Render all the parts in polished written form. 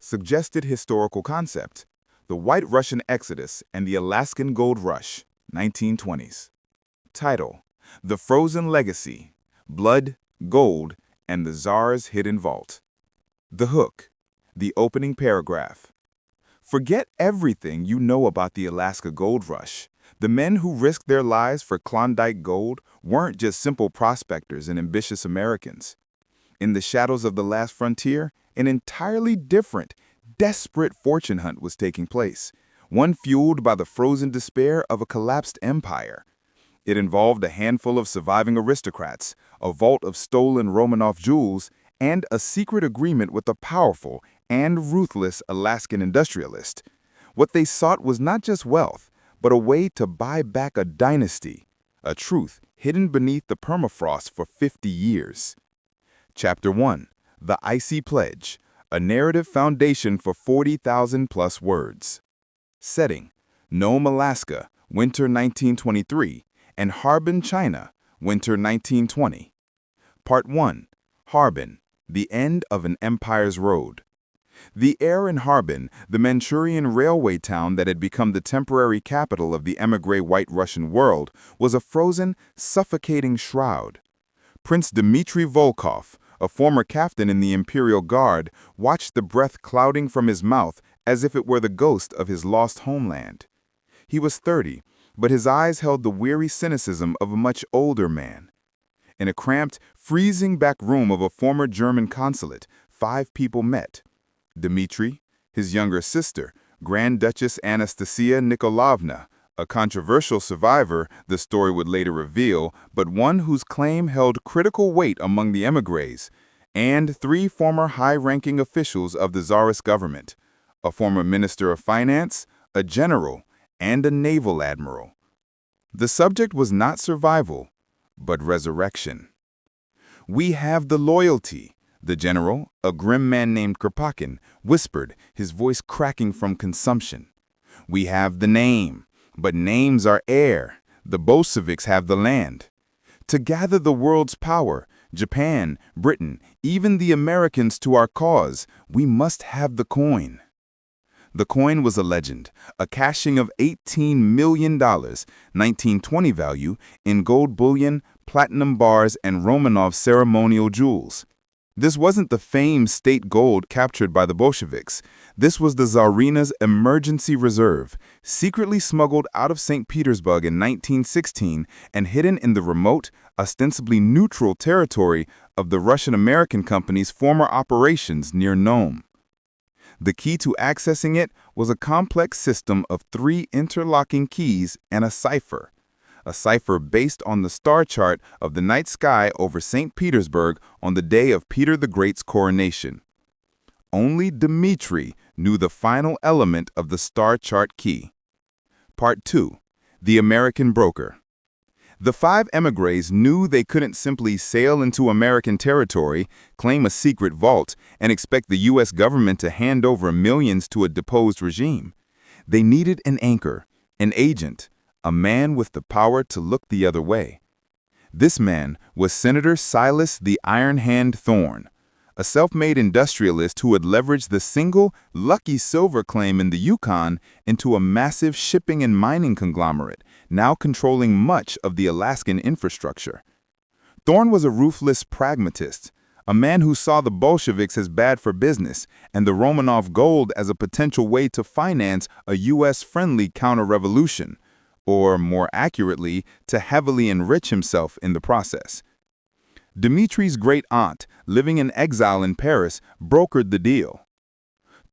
Suggested historical concept: the White Russian Exodus and the Alaskan Gold Rush, 1920s. Title: The Frozen Legacy, Blood, Gold, and the Tsar's Hidden Vault. The hook: the opening paragraph. Forget everything you know about the Alaska Gold Rush. The men who risked their lives for Klondike gold weren't just simple prospectors and ambitious Americans. In the shadows of the last frontier, an entirely different, desperate fortune hunt was taking place, one fueled by the frozen despair of a collapsed empire. It involved a handful of surviving aristocrats, a vault of stolen Romanov jewels, and a secret agreement with a powerful and ruthless Alaskan industrialist. What they sought was not just wealth, but a way to buy back a dynasty, a truth hidden beneath the permafrost for 50 years. Chapter 1: The Icy Pledge, a narrative foundation for 40,000-plus words. Setting: Nome, Alaska, winter 1923, and Harbin, China, winter 1920. Part 1: Harbin, the end of an empire's road. The air in Harbin, the Manchurian railway town that had become the temporary capital of the émigré White Russian world, was a frozen, suffocating shroud. Prince Dimitri Volkov, a former captain in the Imperial Guard, watched the breath clouding from his mouth as if it were the ghost of his lost homeland. He was 30, but his eyes held the weary cynicism of a much older man. In a cramped, freezing back room of a former German consulate, 5 people met. Dimitri, his younger sister, Grand Duchess Anastasia Nikolaevna, a controversial survivor, the story would later reveal, but one whose claim held critical weight among the émigrés, and 3 former high-ranking officials of the Tsarist government, a former minister of finance, a general, and a naval admiral. The subject was not survival, but resurrection. "We have the loyalty," the general, a grim man named Kropotkin, whispered, his voice cracking from consumption. "We have the name, but names are air. The Bolsheviks have the land. To gather the world's power, Japan, Britain, even the Americans to our cause, we must have the coin." The coin was a legend, a cashing of $18 million, 1920 value, in gold bullion, platinum bars, and Romanov ceremonial jewels. This wasn't the famed state gold captured by the Bolsheviks. This was the Tsarina's emergency reserve, secretly smuggled out of St. Petersburg in 1916 and hidden in the remote, ostensibly neutral territory of the Russian-American company's former operations near Nome. The key to accessing it was a complex system of 3 interlocking keys and a cipher based on the star chart of the night sky over St. Petersburg on the day of Peter the Great's coronation. Only Dimitri knew the final element of the star chart key. Part 2: The American Broker. The 5 émigrés knew they couldn't simply sail into American territory, claim a secret vault, and expect the U.S. government to hand over millions to a deposed regime. They needed an anchor, an agent, a man with the power to look the other way. This man was Senator Silas the Iron Hand Thorne, a self-made industrialist who had leveraged the single, lucky silver claim in the Yukon into a massive shipping and mining conglomerate, now controlling much of the Alaskan infrastructure. Thorne was a ruthless pragmatist, a man who saw the Bolsheviks as bad for business and the Romanov gold as a potential way to finance a U.S.-friendly counter-revolution, or more accurately, to heavily enrich himself in the process. Dimitri's great-aunt, living in exile in Paris, brokered the deal.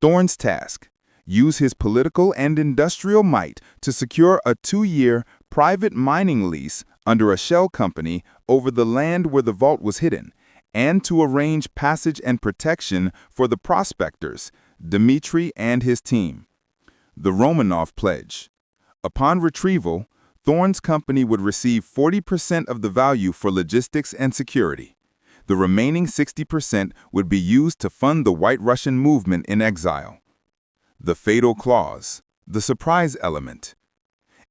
Thorne's task: use his political and industrial might to secure a 2-year private mining lease under a shell company over the land where the vault was hidden, and to arrange passage and protection for the prospectors, Dimitri and his team. The Romanov Pledge. Upon retrieval, Thorne's company would receive 40% of the value for logistics and security. The remaining 60% would be used to fund the White Russian movement in exile. The fatal clause, the surprise element.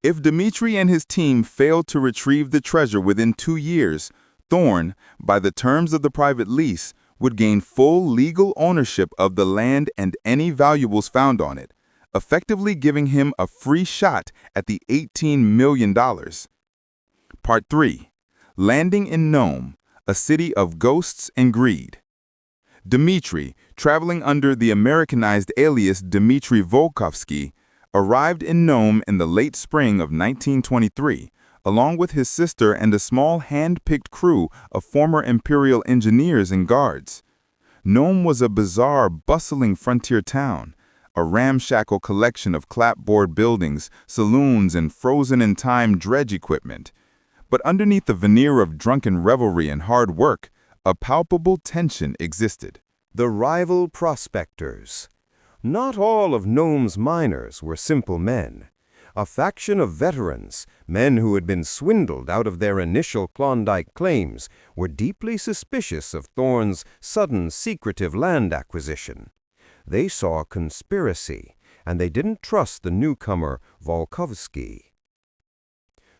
If Dimitri and his team failed to retrieve the treasure within 2 years, Thorne, by the terms of the private lease, would gain full legal ownership of the land and any valuables found on it, effectively giving him a free shot at the $18 million. Part 3. Landing in Nome, a city of ghosts and greed. Dimitri, traveling under the Americanized alias Dimitri Volkov, arrived in Nome in the late spring of 1923, along with his sister and a small hand-picked crew of former imperial engineers and guards. Nome was a bizarre, bustling frontier town, a ramshackle collection of clapboard buildings, saloons, and frozen-in-time dredge equipment. But underneath the veneer of drunken revelry and hard work, a palpable tension existed. The rival prospectors. Not all of Nome's miners were simple men. A faction of veterans, men who had been swindled out of their initial Klondike claims, were deeply suspicious of Thorne's sudden, secretive land acquisition. They saw conspiracy, and they didn't trust the newcomer Volkovsky.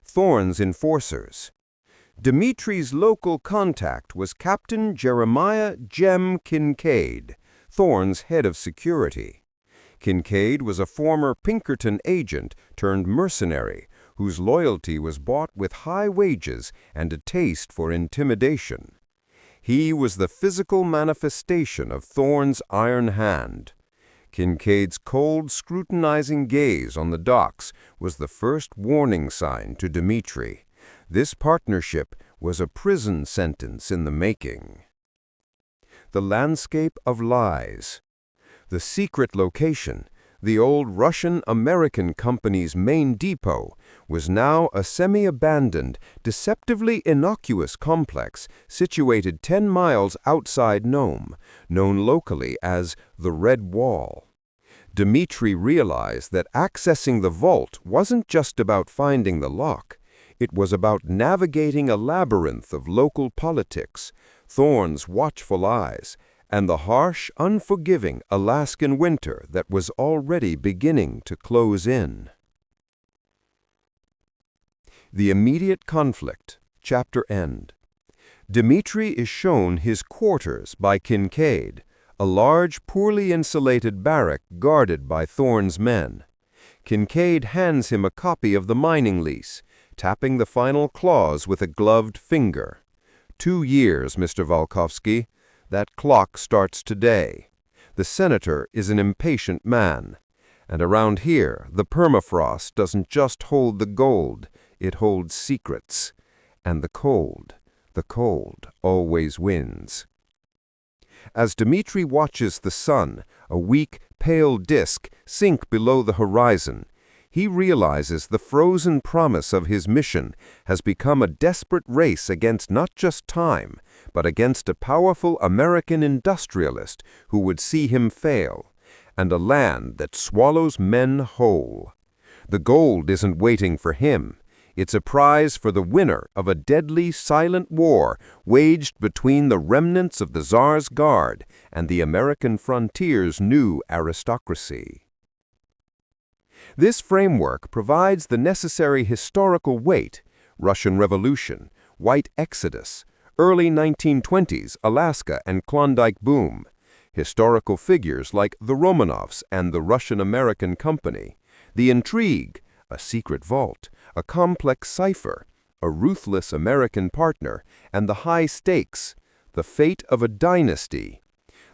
Thorne's enforcers. Dimitri's local contact was Captain Jeremiah "Jem" Kincaid, Thorne's head of security. Kincaid was a former Pinkerton agent turned mercenary whose loyalty was bought with high wages and a taste for intimidation. He was the physical manifestation of Thorne's iron hand. Kincaid's cold, scrutinizing gaze on the docks was the first warning sign to Dimitri. This partnership was a prison sentence in the making. The landscape of lies. The secret location, the old Russian-American company's main depot, was now a semi-abandoned, deceptively innocuous complex situated 10 miles outside Nome, known locally as the Red Wall. Dimitri realized that accessing the vault wasn't just about finding the lock. It was about navigating a labyrinth of local politics, Thorne's watchful eyes, and the harsh, unforgiving Alaskan winter that was already beginning to close in. The immediate conflict, chapter end. Dimitri is shown his quarters by Kincaid, a large, poorly insulated barrack guarded by Thorne's men. Kincaid hands him a copy of the mining lease, tapping the final clause with a gloved finger. 2 years, Mr. Volkovsky. That clock starts today. The senator is an impatient man. And around here, the permafrost doesn't just hold the gold, it holds secrets. And the cold always wins. As Dimitri watches the sun, a weak, pale disk, sink below the horizon, he realizes the frozen promise of his mission has become a desperate race against not just time, but against a powerful American industrialist who would see him fail, and a land that swallows men whole. The gold isn't waiting for him. It's a prize for the winner of a deadly, silent war waged between the remnants of the Tsar's guard and the American frontier's new aristocracy. This framework provides the necessary historical weight: Russian Revolution, White Exodus, early 1920s Alaska and Klondike boom, historical figures like the Romanovs and the Russian-American Company, the intrigue, a secret vault, a complex cipher, a ruthless American partner, and the high stakes, the fate of a dynasty.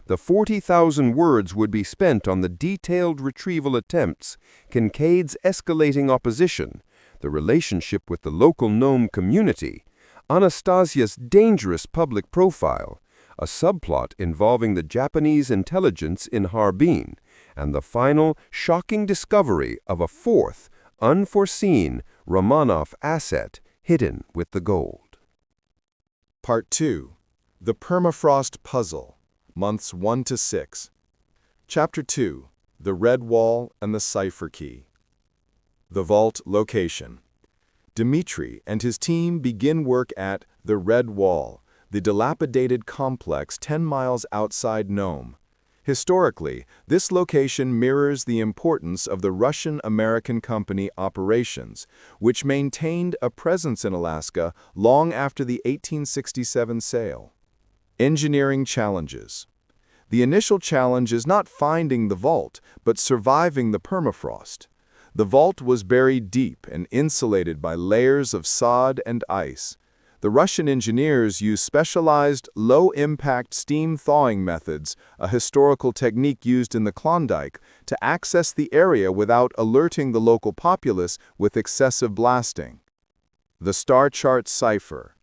The 40,000 words would be spent on the detailed retrieval attempts, Kincaid's escalating opposition, the relationship with the local Nome community, Anastasia's dangerous public profile, a subplot involving the Japanese intelligence in Harbin, and the final, shocking discovery of a fourth, unforeseen Romanov asset hidden with the gold. Part 2. The Permafrost Puzzle. Months 1 to 6. Chapter 2. The Red Wall and the Cipher Key. The Vault Location. Dimitri and his team begin work at the Red Wall, the dilapidated complex 10 miles outside Nome. Historically, this location mirrors the importance of the Russian-American Company operations, which maintained a presence in Alaska long after the 1867 sale. Engineering challenges. The initial challenge is not finding the vault, but surviving the permafrost. The vault was buried deep and insulated by layers of sod and ice. The Russian engineers used specialized, low-impact steam thawing methods, a historical technique used in the Klondike, to access the area without alerting the local populace with excessive blasting. The Star Chart Cipher.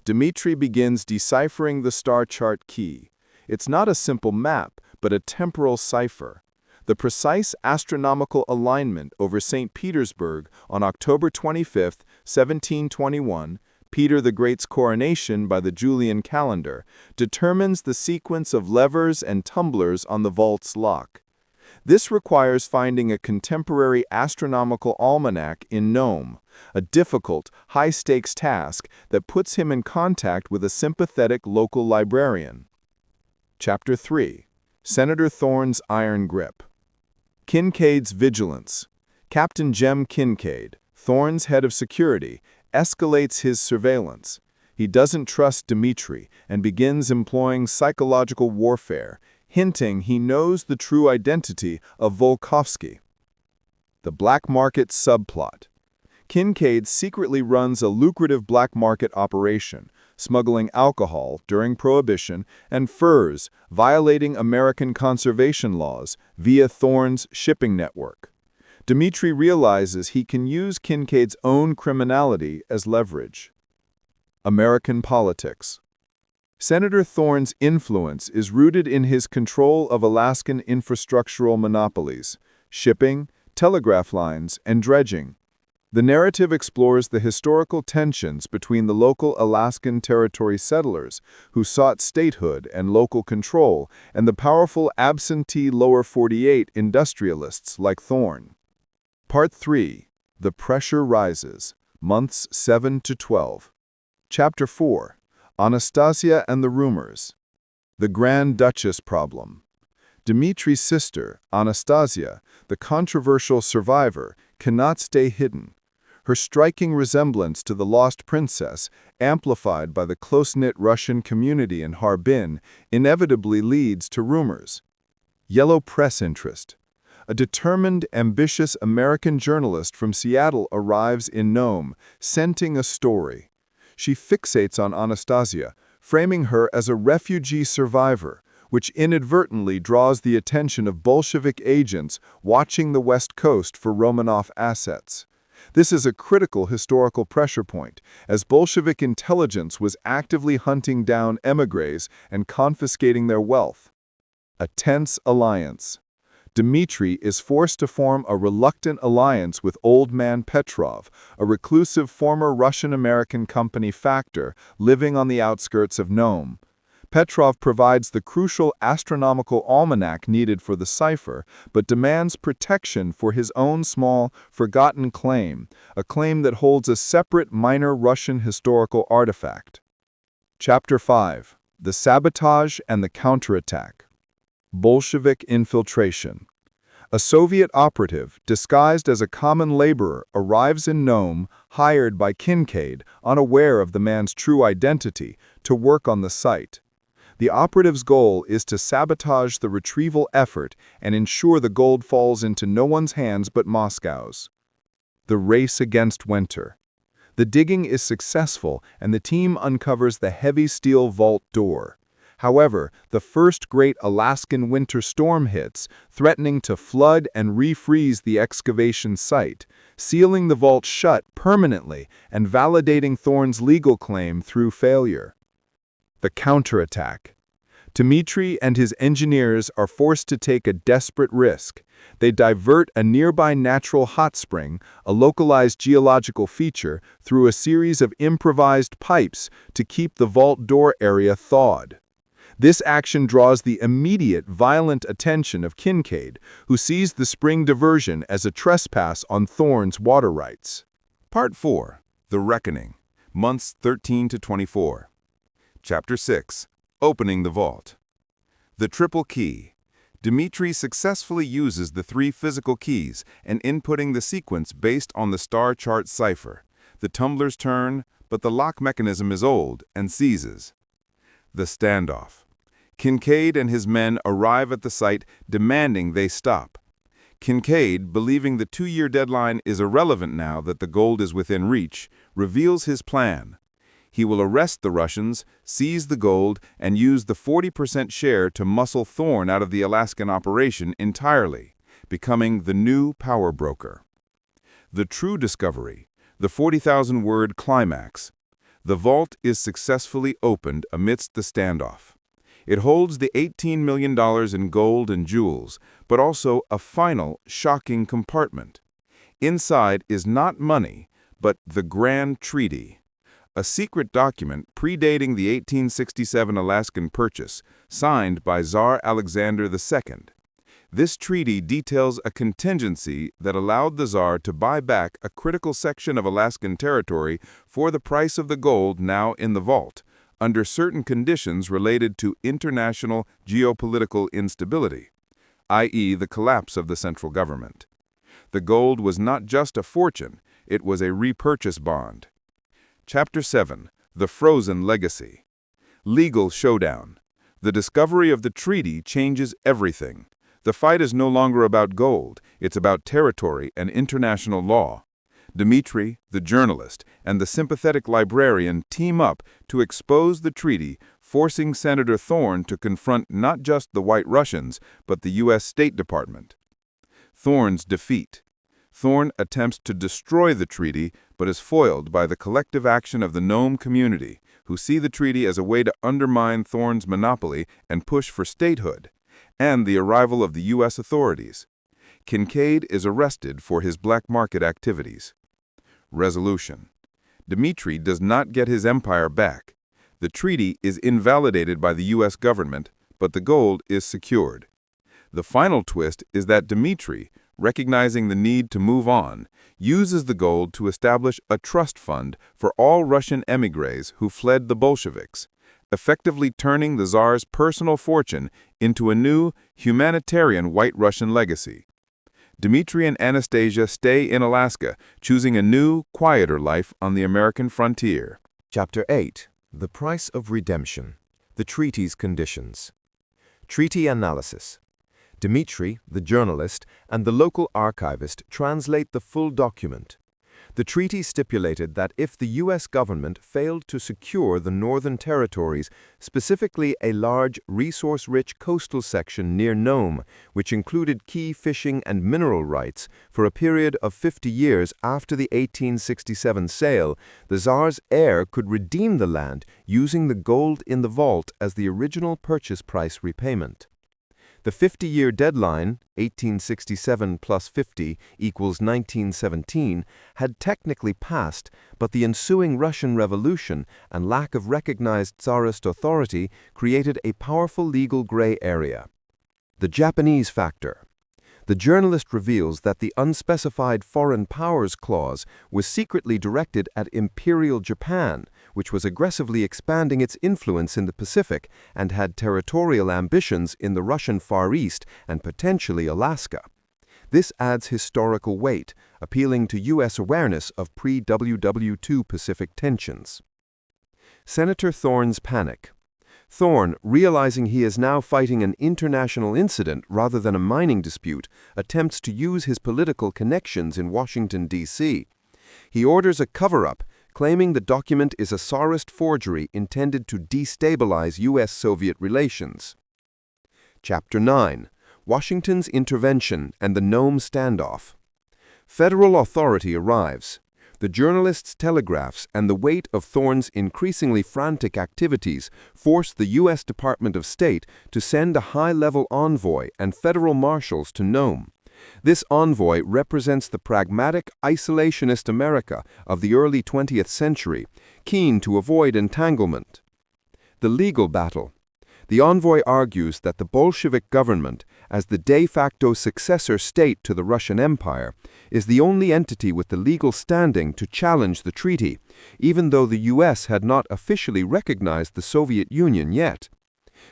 Dimitri begins deciphering the Star Chart key. It's not a simple map, but a temporal cipher. The precise astronomical alignment over St. Petersburg on October 25, 1721, Peter the Great's coronation by the Julian calendar, determines the sequence of levers and tumblers on the vault's lock. This requires finding a contemporary astronomical almanac in Nome, a difficult, high-stakes task that puts him in contact with a sympathetic local librarian. Chapter 3. Senator Thorne's Iron Grip. Kincaid's Vigilance. Captain Jem Kincaid, Thorne's head of security, escalates his surveillance. He doesn't trust Dimitri and begins employing psychological warfare, hinting he knows the true identity of Volkovsky. The black market subplot. Kincaid secretly runs a lucrative black market operation, smuggling alcohol during Prohibition and furs, violating American conservation laws via Thorne's shipping network. Dimitri realizes he can use Kincaid's own criminality as leverage. American politics. Senator Thorne's influence is rooted in his control of Alaskan infrastructural monopolies, shipping, telegraph lines, and dredging. The narrative explores the historical tensions between the local Alaskan Territory settlers, who sought statehood and local control, and the powerful absentee Lower 48 industrialists like Thorne. Part 3. The Pressure Rises, Months 7 to 12. Chapter 4. Anastasia and the Rumors. The Grand Duchess Problem. Dimitri's sister, Anastasia, the controversial survivor, cannot stay hidden. Her striking resemblance to the lost princess, amplified by the close-knit Russian community in Harbin, inevitably leads to rumors. Yellow press interest. A determined, ambitious American journalist from Seattle arrives in Nome, scenting a story. She fixates on Anastasia, framing her as a refugee survivor, which inadvertently draws the attention of Bolshevik agents watching the West Coast for Romanov assets. This is a critical historical pressure point, as Bolshevik intelligence was actively hunting down émigrés and confiscating their wealth. A tense alliance. Dimitri is forced to form a reluctant alliance with Old Man Petrov, a reclusive former Russian-American company factor living on the outskirts of Nome. Petrov provides the crucial astronomical almanac needed for the cipher, but demands protection for his own small, forgotten claim, a claim that holds a separate minor Russian historical artifact. Chapter 5. The Sabotage and the Counterattack. Bolshevik Infiltration. A Soviet operative, disguised as a common laborer, arrives in Nome, hired by Kincaid, unaware of the man's true identity, to work on the site. The operative's goal is to sabotage the retrieval effort and ensure the gold falls into no one's hands but Moscow's. The race against winter. The digging is successful and the team uncovers the heavy steel vault door. However, the first great Alaskan winter storm hits, threatening to flood and refreeze the excavation site, sealing the vault shut permanently and validating Thorne's legal claim through failure. The counterattack. Dimitri and his engineers are forced to take a desperate risk. They divert a nearby natural hot spring, a localized geological feature, through a series of improvised pipes to keep the vault door area thawed. This action draws the immediate, violent attention of Kincaid, who sees the spring diversion as a trespass on Thorne's water rights. Part 4. The Reckoning, Months 13 to 24. Chapter 6. Opening the Vault. The Triple Key. Dimitri successfully uses the 3 physical keys and inputting the sequence based on the Star Chart Cipher. The tumblers turn, but the lock mechanism is old and seizes. The standoff. Kincaid and his men arrive at the site demanding they stop. Kincaid, believing the 2-year deadline is irrelevant now that the gold is within reach, reveals his plan. He will arrest the Russians, seize the gold, and use the 40% share to muscle Thorne out of the Alaskan operation entirely, becoming the new power broker. The true discovery, the 40,000-word climax. The vault is successfully opened amidst the standoff. It holds the $18 million in gold and jewels, but also a final, shocking compartment. Inside is not money, but the Grand Treaty, a secret document predating the 1867 Alaskan Purchase, signed by Tsar Alexander II. This treaty details a contingency that allowed the Tsar to buy back a critical section of Alaskan territory for the price of the gold now in the vault, under certain conditions related to international geopolitical instability, i.e. the collapse of the central government. The gold was not just a fortune, it was a repurchase bond. Chapter 7. The Frozen Legacy. Legal showdown. The discovery of the treaty changes everything. The fight is no longer about gold, it's about territory and international law. Dimitri, the journalist, and the sympathetic librarian team up to expose the treaty, forcing Senator Thorne to confront not just the White Russians, but the U.S. State Department. Thorne's defeat. Thorne attempts to destroy the treaty, but is foiled by the collective action of the Nome community, who see the treaty as a way to undermine Thorne's monopoly and push for statehood, and the arrival of the U.S. authorities. Kincaid is arrested for his black market activities. Resolution. Dimitri does not get his empire back. The treaty is invalidated by the U.S. government, but the gold is secured. The final twist is that Dimitri, recognizing the need to move on, uses the gold to establish a trust fund for all Russian émigrés who fled the Bolsheviks, effectively turning the Tsar's personal fortune into a new, humanitarian White Russian legacy. Dimitri and Anastasia stay in Alaska, choosing a new, quieter life on the American frontier. Chapter 8. The Price of Redemption. The Treaty's Conditions. Treaty Analysis. Dimitri, the journalist, and the local archivist translate the full document. The treaty stipulated that if the U.S. government failed to secure the Northern Territories, specifically a large, resource-rich coastal section near Nome, which included key fishing and mineral rights, for a period of 50 years after the 1867 sale, the Tsar's heir could redeem the land using the gold in the vault as the original purchase price repayment. The 50-year deadline, 1867 plus 50 equals 1917, had technically passed, but the ensuing Russian Revolution and lack of recognized Tsarist authority created a powerful legal gray area. The Japanese factor. The journalist reveals that the unspecified foreign powers clause was secretly directed at Imperial Japan, which was aggressively expanding its influence in the Pacific and had territorial ambitions in the Russian Far East and potentially Alaska. This adds historical weight, appealing to U.S. awareness of pre-WW II Pacific tensions. Senator Thorne's panic. Thorne, realizing he is now fighting an international incident rather than a mining dispute, attempts to use his political connections in Washington, D.C. He orders a cover-up, claiming the document is a Tsarist forgery intended to destabilize U.S.-Soviet relations. Chapter 9. Washington's Intervention and the Nome Standoff. Federal authority arrives. The journalist's telegraphs and the weight of Thorne's increasingly frantic activities force the U.S. Department of State to send a high-level envoy and federal marshals to Nome. This envoy represents the pragmatic, isolationist America of the early 20th century, keen to avoid entanglement. The legal battle. The envoy argues that the Bolshevik government, as the de facto successor state to the Russian Empire, is the only entity with the legal standing to challenge the treaty, even though the U.S. had not officially recognized the Soviet Union yet.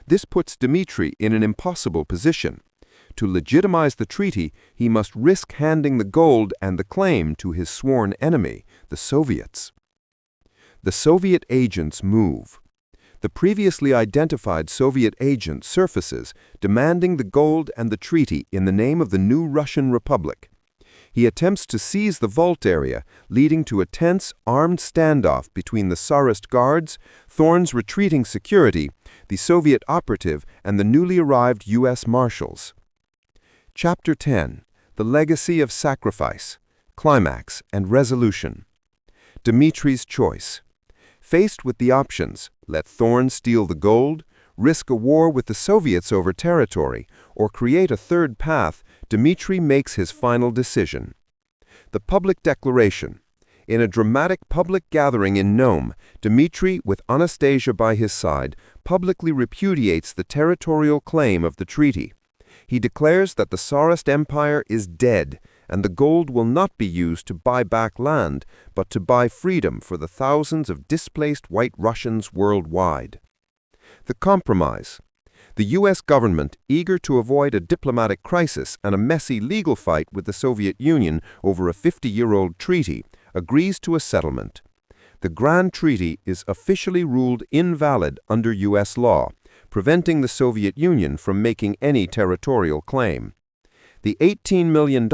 This puts Dimitri in an impossible position. To legitimize the treaty, he must risk handing the gold and the claim to his sworn enemy, the Soviets. The Soviet agents move. The previously identified Soviet agent surfaces, demanding the gold and the treaty in the name of the new Russian Republic. He attempts to seize the vault area, leading to a tense, armed standoff between the Tsarist guards, Thorne's retreating security, the Soviet operative, and the newly arrived U.S. Marshals. Chapter 10. The Legacy of Sacrifice, Climax, and Resolution. Dimitri's Choice. Faced with the options, let Thorne steal the gold, risk a war with the Soviets over territory, or create a third path, Dimitri makes his final decision. The public declaration. In a dramatic public gathering in Nome, Dimitri, with Anastasia by his side, publicly repudiates the territorial claim of the treaty. He declares that the Tsarist Empire is dead, and the gold will not be used to buy back land, but to buy freedom for the thousands of displaced White Russians worldwide. The compromise. The U.S. government, eager to avoid a diplomatic crisis and a messy legal fight with the Soviet Union over a 50-year-old treaty, agrees to a settlement. The Grand Treaty is officially ruled invalid under U.S. law, preventing the Soviet Union from making any territorial claim. The $18 million,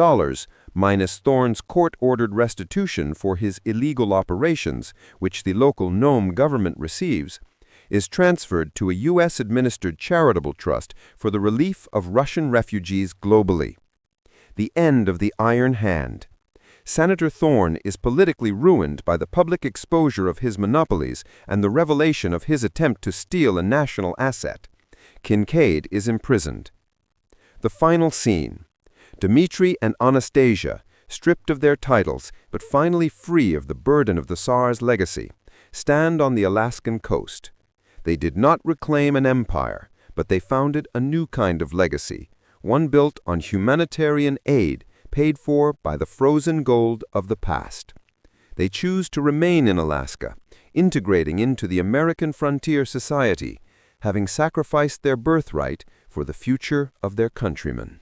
minus Thorne's court-ordered restitution for his illegal operations, which the local Nome government receives, is transferred to a U.S.-administered charitable trust for the relief of Russian refugees globally. The end of the Iron Hand. Senator Thorne is politically ruined by the public exposure of his monopolies and the revelation of his attempt to steal a national asset. Kincaid is imprisoned. The final scene. Dimitri and Anastasia, stripped of their titles but finally free of the burden of the Tsar's legacy, stand on the Alaskan coast. They did not reclaim an empire, but they founded a new kind of legacy, one built on humanitarian aid paid for by the frozen gold of the past. They choose to remain in Alaska, integrating into the American frontier society, having sacrificed their birthright for the future of their countrymen.